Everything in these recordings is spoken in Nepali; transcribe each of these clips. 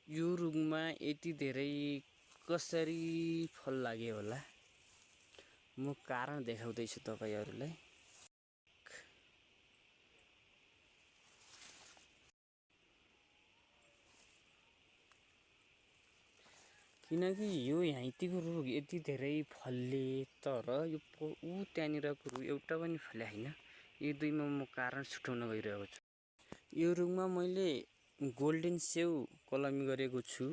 यो रुखमा यति धेरै कसरी फल लाग्यो होला, म कारण देखाउँदैछु तपाईहरुलाई। किनकि यो यहीँतिको रुख यति धेरै फल्ले, तर यो ऊ त्यहाँनिरको रुख एउटा पनि फले हैन। यो दुईमा म कारण छुटाउन गइरहेको छु। यो रुखमा मैले गोल्डन स्याउ कलमी गरेको छु।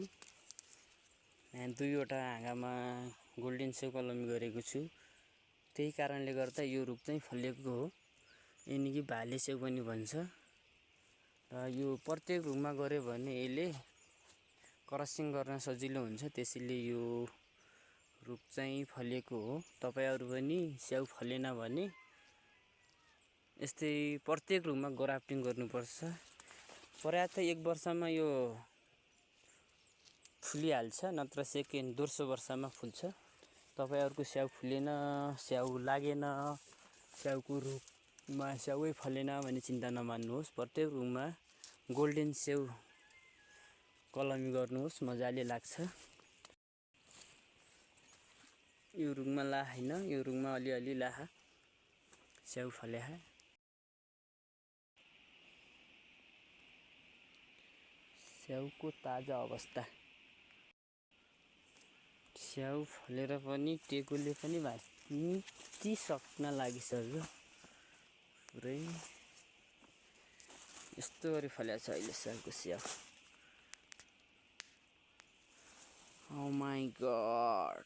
यहाँ दुईवटा हाँगामा गोल्डन स्याउ कलमी गरेको छु। त्यही कारणले गर्दा यो रुख चाहिँ फलेको हो। यिनीकी भाले स्याउ पनि भन्छ। र यो प्रत्येक रुखमा गऱ्यो भने यसले क्रसिङ गर्न सजिलो हुन्छ, त्यसैले यो रुख चाहिँ फलेको हो। तपाईहरु पनि स्याउ फलेन भने यस्तै प्रत्येक रुखमा ग्राफ्टिङ गर्नुपर्छ। पर्याप्त 1 वर्षमा यो फुलिहाल्छ, नत्र सेकेन्ड दोस्रो वर्षमा फुल्छ। तपाईहरुको स्याउ फुलेन, स्याउ लागेन, स्याउको रुखमा स्याउै फलेन भने चिन्ता नमान्नुहोस्। प्रत्येक रुखमा गोल्डन स्याउ कलमी गर्नुहोस्, मजाले लाग्छ। यो रुखमा ला हैन, यो रुखमा अलिअलि लाहा स्याउ फल्या। स्याउको ताजा अवस्था। स्याउ फलेर पनि टेकुले पनि भाँचिसक्न लागिसक्यो पुरै। यस्तो गरी फलेको छ अहिले स्याउको स्याउ। Oh my god.